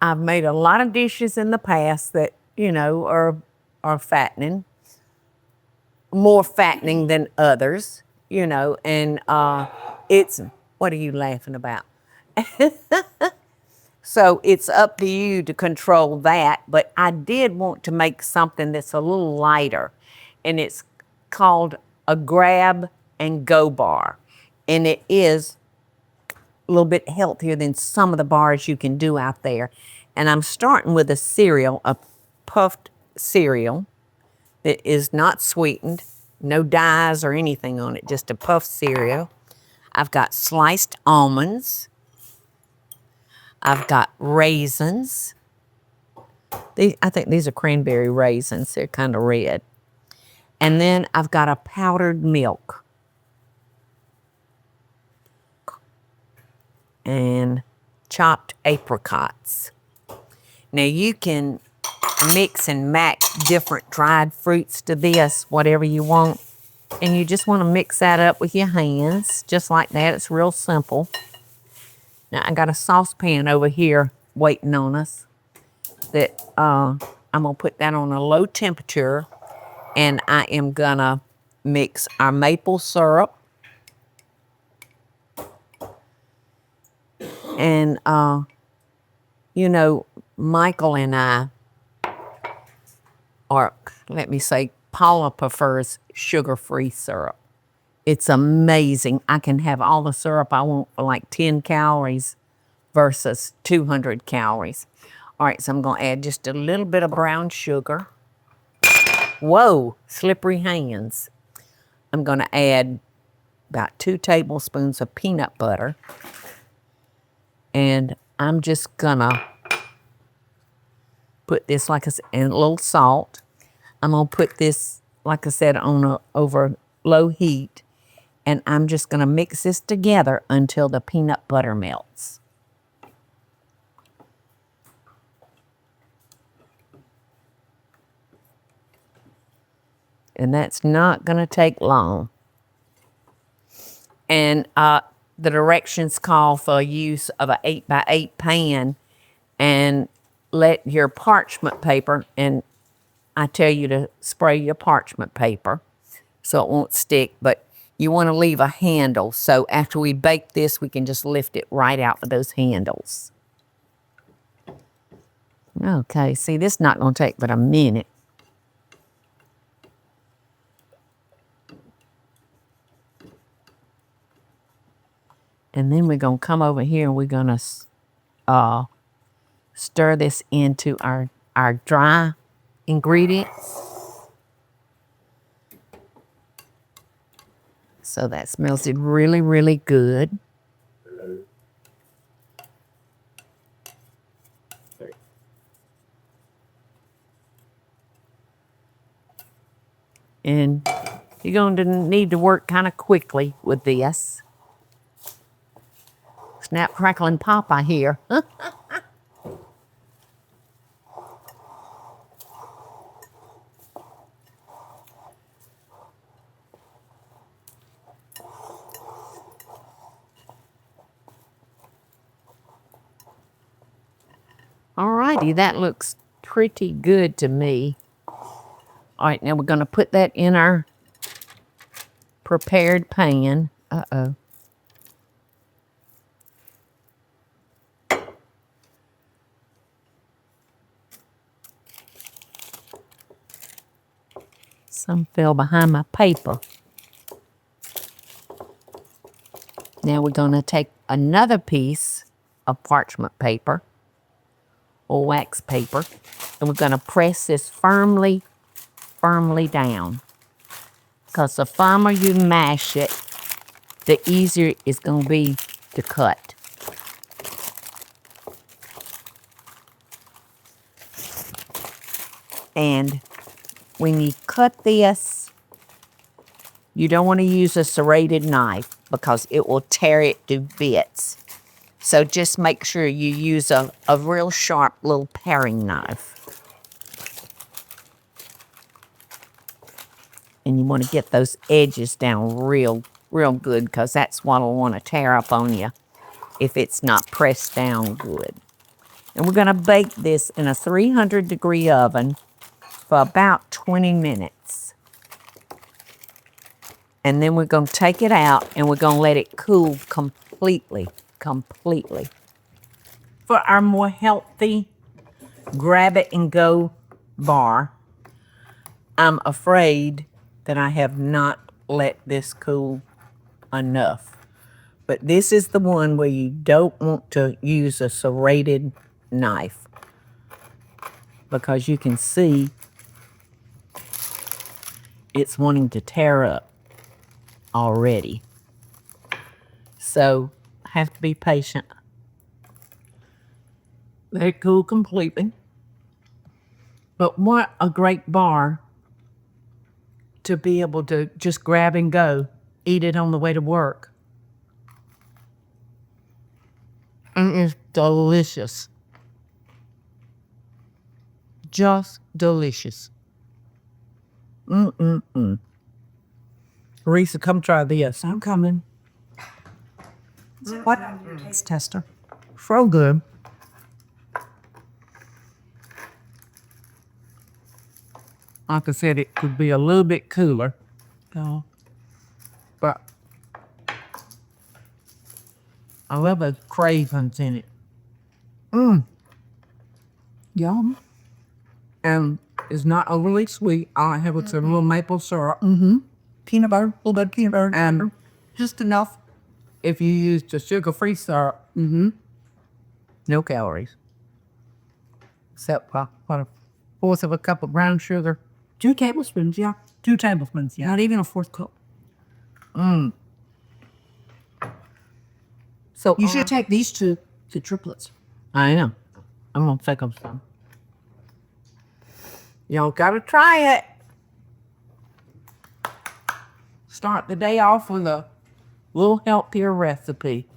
I've made a lot of dishes in the past that, you know, are fattening, more fattening than others, you know, and it's, what are you laughing about? So it's up to you to control that, but I did want to make something that's a little lighter, and it's called a grab and go bar, and it is a little bit healthier than some of the bars you can do out there. And I'm starting with a cereal, a puffed cereal that is not sweetened, no dyes or anything on it, just a puffed cereal. I've got sliced almonds. I've got raisins. I think these are cranberry raisins. They're kind of red. And then I've got a powdered milk. And chopped apricots. Now you can mix and match different dried fruits to this, whatever you want. And you just want to mix that up with your hands, just like that. It's real simple. Now I got a saucepan over here waiting on us that I'm going to put that on a low temperature, and I am going to mix our maple syrup and, you know, Michael and I, or let me say, Paula prefers sugar-free syrup. It's amazing. I can have all the syrup I want for like 10 calories versus 200 calories. All right, so I'm going to add just a little bit of brown sugar. Whoa, slippery hands. I'm going to add about 2 tablespoons of peanut butter. And I'm just going to put this, like I said, and a little salt. I'm going to put this, like I said, on over low heat. And I'm just going to mix this together until the peanut butter melts. And that's not going to take long. And the directions call for use of an 8x8 pan, and let your parchment paper, and I tell you to spray your parchment paper so it won't stick, but you want to leave a handle, so after we bake this, we can just lift it right out with those handles. Okay, see, this is not going to take but a minute. And then we're going to come over here and we're going to stir this into our dry ingredients. So that smells really, really good. And you're going to need to work kind of quickly with this. Snap, crackle, and pop, I hear. Alrighty, that looks pretty good to me. All right, now we're going to put that in our prepared pan. Uh-oh. Some fell behind my paper. Now we're going to take another piece of parchment paper or wax paper, and we're going to press this firmly down. Because the firmer you mash it, the easier it's going to be to cut. And when you cut this, you don't want to use a serrated knife because it will tear it to bits. So just make sure you use a real sharp little paring knife. And you want to get those edges down real good, because that's what will want to tear up on you if it's not pressed down good. And we're going to bake this in a 300-degree oven for about 20 minutes. And then we're going to take it out and we're going to let it cool completely. For our more healthy grab it and go bar, I'm afraid that I have not let this cool enough. But this is the one where you don't want to use a serrated knife because you can see it's wanting to tear up already. So have to be patient. Let it cool completely. But what a great bar to be able to just grab and go, eat it on the way to work. And it's delicious. Just delicious. Teresa, come try this. I'm coming. What taste tester? So good. Like I said, it could be a little bit cooler. Oh. But I love the cravings in it. Yum. And it's not overly sweet. All I have is a little maple syrup. Peanut butter, a little bit of peanut butter. And just enough. if you use the sugar-free syrup, no calories. Except for a fourth of a cup of brown sugar. 2 tablespoons, yeah. 2 tablespoons, yeah. Not even a fourth cup. So You should take these to triplets. I am. I'm gonna take them some. Y'all gotta try it. Start the day off with a little healthier recipe.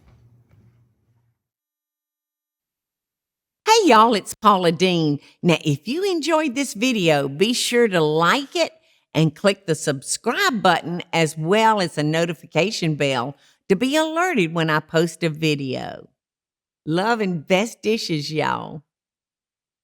Hey y'all, it's Paula Deen. Now, if you enjoyed this video, be sure to like it and click the subscribe button as well as the notification bell to be alerted when I post a video. Love and best dishes, y'all.